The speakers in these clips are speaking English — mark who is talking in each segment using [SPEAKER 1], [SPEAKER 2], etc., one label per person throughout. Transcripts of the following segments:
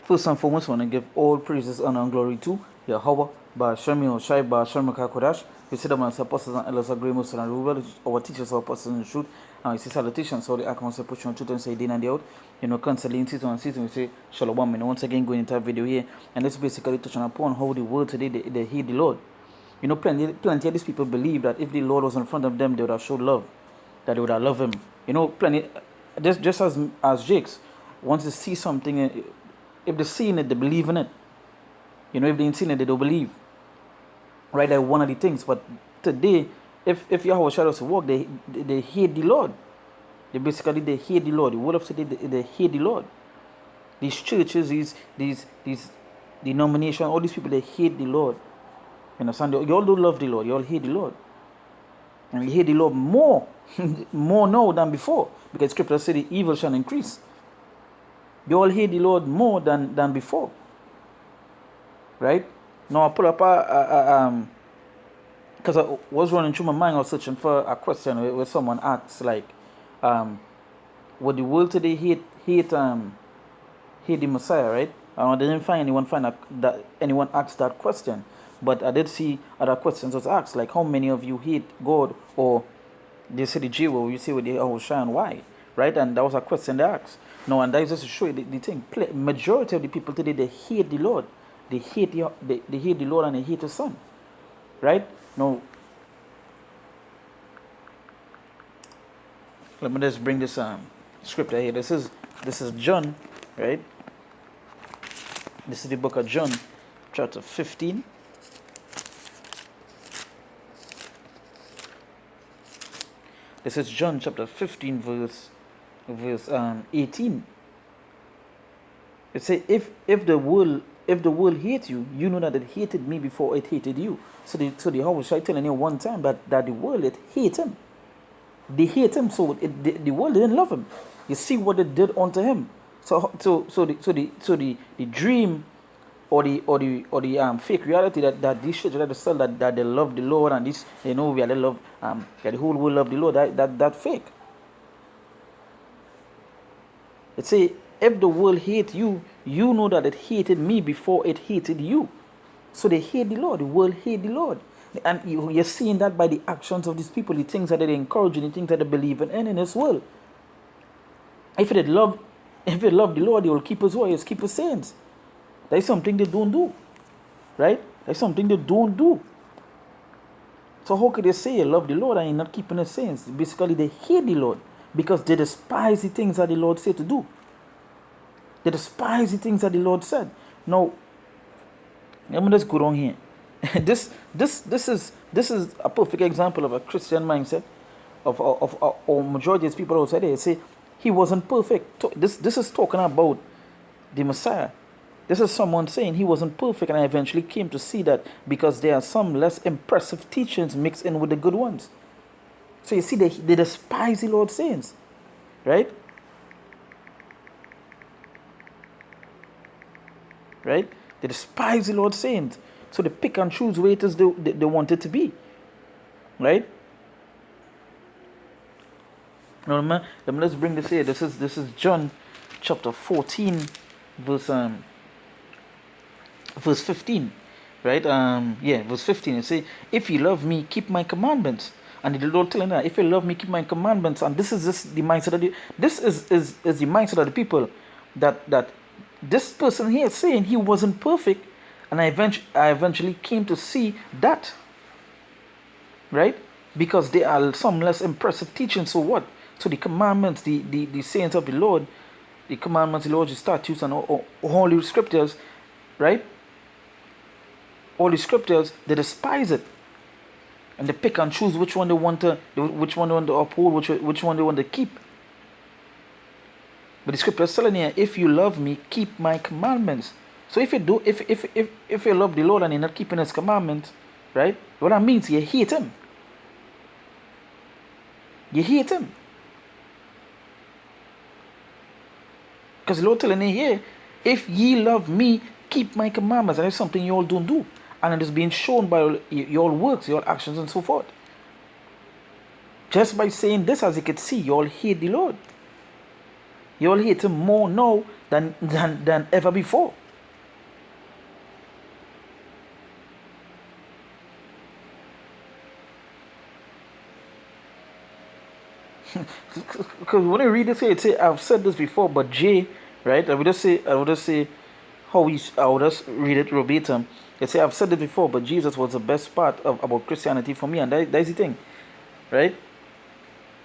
[SPEAKER 1] First and foremost, I want to give all praises, honor, and glory to Yahweh, Ba'ashami Oshai, Ba'ashami Kakodash. We sit amongst apostles and elders, agree Muslim and rulers, our teachers, our apostles in the truth. And we say salutations, all the accounts of pushing truth and say day and day out. You know, constantly in season and season, we say Shalom. And once again, going into a video here, and this basically touching upon how the world today, they heed the Lord. You know, plenty of these people believe that if the Lord was in front of them, they would have showed love, that they would have loved Him. You know, plenty, just as Jakes, once they see something, if they seen it, they believe in it. You know, if they ain't seen it, they don't believe. Right? That's one of the things. But today, if Yahweh shadows to walk, they hate the Lord. They hate the Lord. The word of today, they hate the Lord. These churches, these denominations, all these people, they hate the Lord. You understand? You all don't love the Lord. You all hate the Lord. And you hate the Lord more, more now than before. Because Scripture says the evil shall increase. You all hate the Lord more than before. Right? Now I pull up because I was running through my mind, I was searching for a question where someone asks like, would the world today hate the Messiah, right? I didn't find anyone asked that question, but I did see other questions was asked, like how many of you hate God, or they say the Jew, or you say with the Hoshai, why, right? And that was a question they asked. No, and that is just to show you the thing. Majority of the people today, they hate the Lord. They hate the Lord and they hate the Son, right? Now, let me just bring this scripture here. This is John, right? This is the book of John, chapter 15. This is John chapter 15, verse 18. It says, if the world hate you, you know that it hated me before it hated you. So the Holy Spirit telling you one time that the world, it hate him. They hate him, so the world didn't love him. You see what it did unto him. So the dream or the fake reality that these churches try to sell, that they love the Lord, and this, you know, they love that the whole world love the Lord, that fake. It say, if the world hate you, you know that it hated me before it hated you. So they hate the Lord. The world hate the Lord. And you're seeing that by the actions of these people, the things that they encourage, the things that they believe in this world. If they love the Lord, they will keep His word, keep His sayings. That is something they don't do. Right? That's something they don't do. So how could they say you love the Lord and you're not keeping His sayings? Basically, they hate the Lord because they despise the things that the Lord said to do. They despise the things that the Lord said. Now, let me just go down here. This is a perfect example of a Christian mindset of majority of people outside there. Say He wasn't perfect. This is talking about the Messiah. This is someone saying He wasn't perfect, and I eventually came to see that because there are some less impressive teachings mixed in with the good ones. So you see, they despise the Lord's sayings, right? Right? They despise the Lord's sayings. So they pick and choose where it is they want it to be. Right? Now let's bring this here. This is John chapter 14, verse 15. Right? Verse 15. It says, if you love me, keep my commandments. And the Lord telling that, if you love me, keep my commandments. And this is the mindset of the mindset of the people that this person here is saying he wasn't perfect, and I eventually came to see that, right? Because there are some less impressive teachings. So what? So the commandments, the sayings of the Lord, the commandments, the Lord's statutes, and all the scriptures, right? All the scriptures, they despise it, and they pick and choose which one they want to uphold, which one they want to keep. But the scripture is telling you, if you love me, keep my commandments. So if you love the Lord and you're not keeping His commandments, right? What that means, you hate Him. You hate Him. Because the Lord telling you here, if ye love me, keep my commandments. And that's something you all don't do. And it is being shown by your works, your actions, and so forth. Just by saying this, as you can see, you all hate the Lord. You all hate Him more now than ever before. Because when I read this here, it say I've said this before, but J, right? I would just say I would just read it verbatim. It say I've said it before, but Jesus was the best part of about Christianity for me, and that's the thing, right?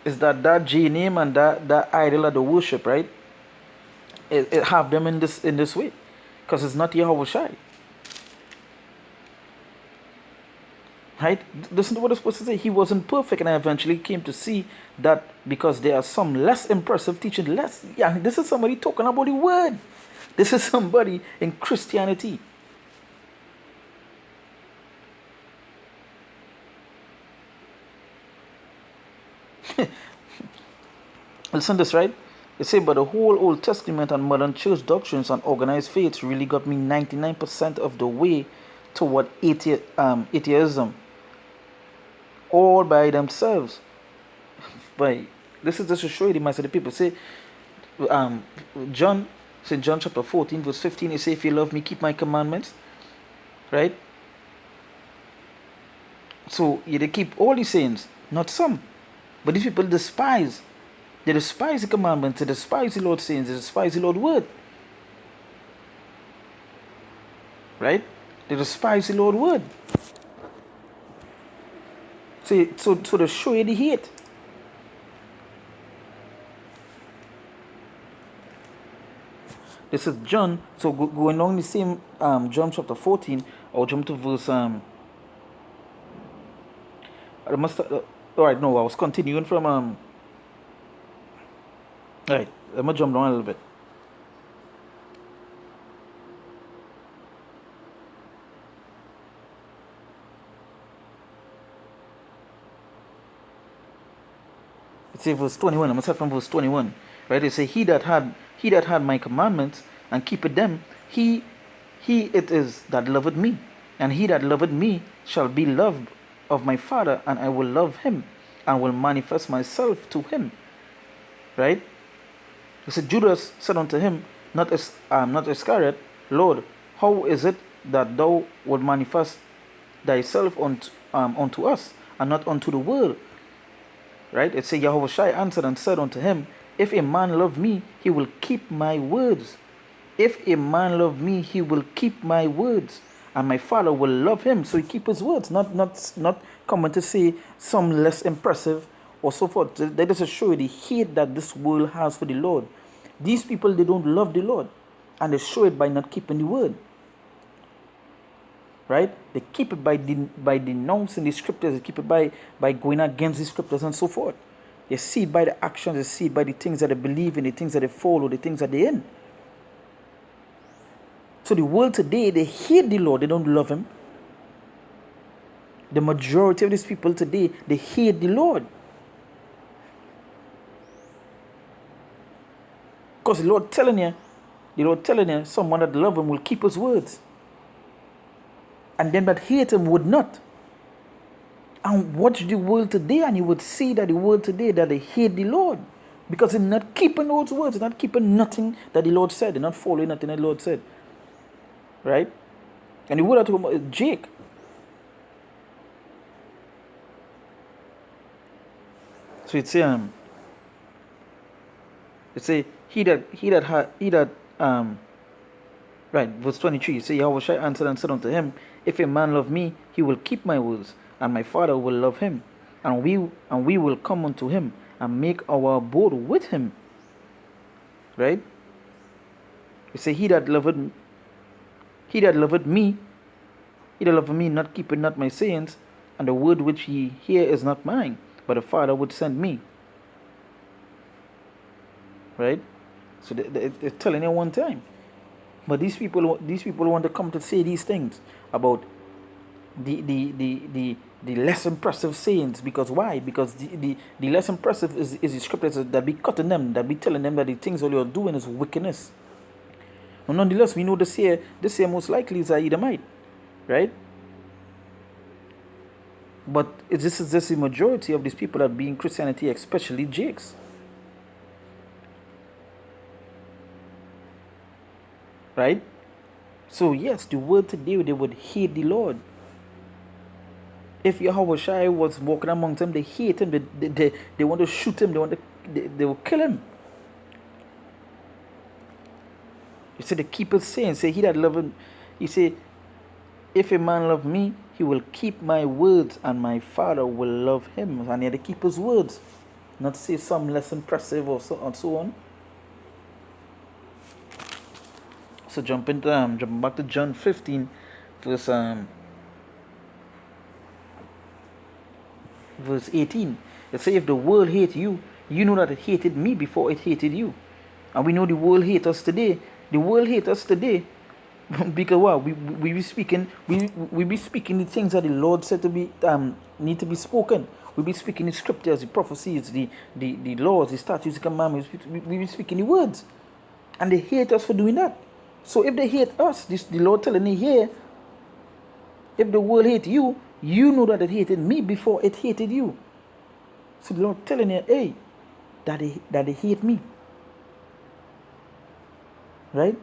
[SPEAKER 1] Is that J name and that idol of the worship, right? It have them in this way, because it's not Yahweh Shai. Right? Listen to what it's supposed to say. He wasn't perfect, and I eventually came to see that because there are some less impressive teaching, less. Yeah, this is somebody talking about the word. This is somebody in Christianity. Listen to this, right? It say, but the whole Old Testament and modern church doctrines and organized faiths really got me 99% of the way toward atheism, all by themselves. By this is just to show you the mindset of people. Say, um, John, St. John chapter 14, verse 15, it say, if you love me, keep my commandments, right? So they keep all the sayings, not some. But these people despise. They despise the commandments, they despise the Lord's sayings, they despise the Lord's word. Right? They despise the Lord's word. So they show you the hate. This is John. So going along the same John chapter 14, I'll jump to verse I must alright, no, I was continuing from alright, I'm gonna jump down a little bit. It says verse 21. I'm gonna start from verse 21. Right? It says, He that had my commandments and keepeth them, he it is that loveth me. And he that loveth me shall be loved of my Father, and I will love him, and will manifest myself to him. Right? He said, Judas said unto him, not Iscariot, Lord, how is it that thou wilt manifest thyself unto us, and not unto the world? Right? It says, Yahweh Shai answered and said unto him, if a man love me, he will keep my words. If a man love me, he will keep my words, and my Father will love him. So he keep his words, not coming to say some less impressive or so forth. That is to show you the hate that this world has for the Lord. These people, they don't love the Lord, and they show it by not keeping the word. Right? They keep it by denouncing the scriptures. They keep it by going against the scriptures and so forth. They see it by the actions. They see it by the things that they believe in, the things that they follow, the things that they're in. So the world today, they hate the Lord. They don't love him. The majority of these people today, they hate the Lord. Because the Lord telling you, someone that love him will keep his words. And them that hate him would not. And watch the world today, and you would see that the world today, that they hate the Lord. Because they're not keeping those words. They're not keeping nothing that the Lord said. They're not following nothing that the Lord said. Right? And the word I talk about is Jake. So it's right, verse 23, say, Yahweh Shai answered and said unto him, if a man love me, he will keep my words, and my Father will love him, and we will come unto him, and make our abode with him. Right? He say, he that loveth me, he that loveth me, not keeping not my sayings, and the word which ye hear is not mine, but the Father would send me. Right? So they're telling you one time. But these people want to come to say these things about the less impressive sayings. Because why? Because the less impressive is the scriptures that be cutting them, that be telling them that the things all you're doing is wickedness. But nonetheless, we know this here most likely is a Edomite, right? But this is just the majority of these people that be in Christianity, especially Jakes. right? So yes, the world today, they would hate the Lord. If Yahweh Shai was walking among them, they hate him. They want to shoot him. They will kill him. He said, the keeper saying, say he that love him. He said, if a man love me, he will keep my words, and my Father will love him. And he had to keep his words, not to say some less impressive or so, and so on. So jumping back to John 15, verse 18. It says, if the world hate you, you know that it hated me before it hated you. And we know the world hate us today. The world hate us today because what we be speaking we be speaking the things that the Lord said to be need to be spoken. We be speaking the scriptures, the prophecies, the laws, the statutes, the commandments. We be speaking the words, and they hate us for doing that. So if they hate us, the Lord telling me here, if the world hate you, you know that it hated me before it hated you. So the Lord telling you, hey, that they hate me, right?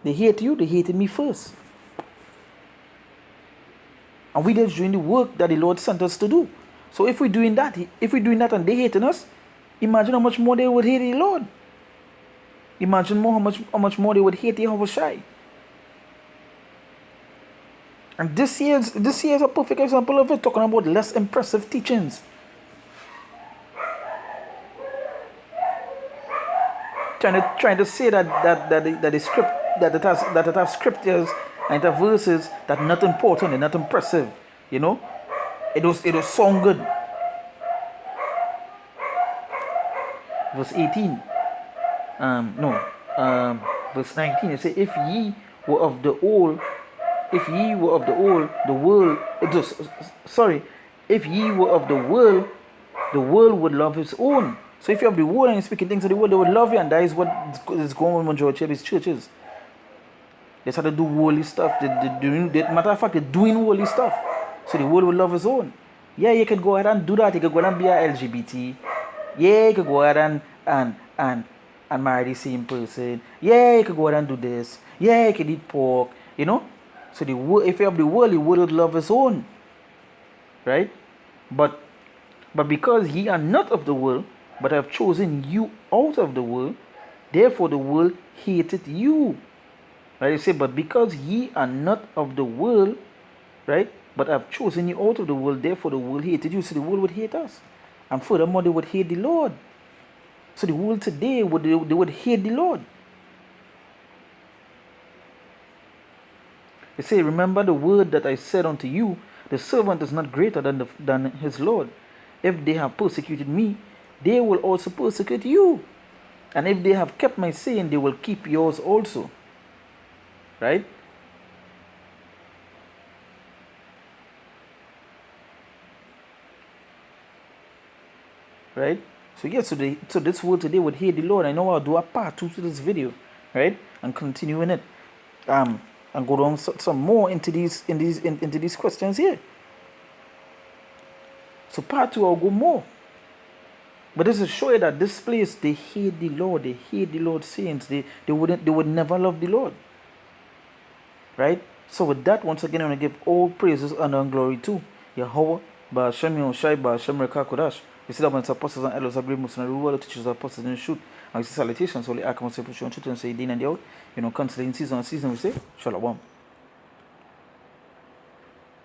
[SPEAKER 1] They hate you, they hated me first. And we just doing the work that the Lord sent us to do. So if we're doing that and they hating us, imagine how much more they would hate the Lord. Imagine how much more they would hate Yahweh Shai. And this year is a perfect example of it, talking about less impressive teachings. Trying to say that the script that it has scriptures and it has verses that not important and not impressive, you know, it was sound good. Verse 18, verse 19. It says, if ye were of the old, the world. If ye were of the world would love his own. So if you have the world and you're speaking things of the world, they would love you, and that is what is going on in majority of these churches. They start to do worldly stuff. Matter of fact, they're doing worldly stuff. So the world will love his own. Yeah, you could go ahead and do that. You could go ahead and be a LGBT. Yeah, you could go ahead and marry the same person. Yeah, you could go ahead and do this. Yeah, you could eat pork. You know? So if you have the world would love his own. Right? But because ye are not of the world, but I have chosen you out of the world, therefore the world hated you. Right? You say, but because ye are not of the world, right? But I've chosen you out of the world, therefore the world hated you. So the world would hate us. And furthermore, they would hate the Lord. So the world today, they would hate the Lord. They say, remember the word that I said unto you, the servant is not greater than his Lord. If they have persecuted me, they will also persecute you. And if they have kept my saying, they will keep yours also. Right? Right? So yes, so this world today would hate the Lord. I know I'll do a part 2 to this video, right? And continue in it. And go down some more into these questions here. So part 2 I'll go more. But this is show you that this place, they hate the Lord. They hate the Lord's saints. They would never love the Lord. Right? So with that, once again, I'm going to give all praises, honor, and glory to Yahweh, Ba'ashem Yoshai, Ba'ashem Rekakodash. We see that when it's apostles and elders, agree most and the teachers, apostles in the truth. And we see salutations, only I can say, push on truth and say, day and day out. You know, constantly in season and season, we say, Shalom.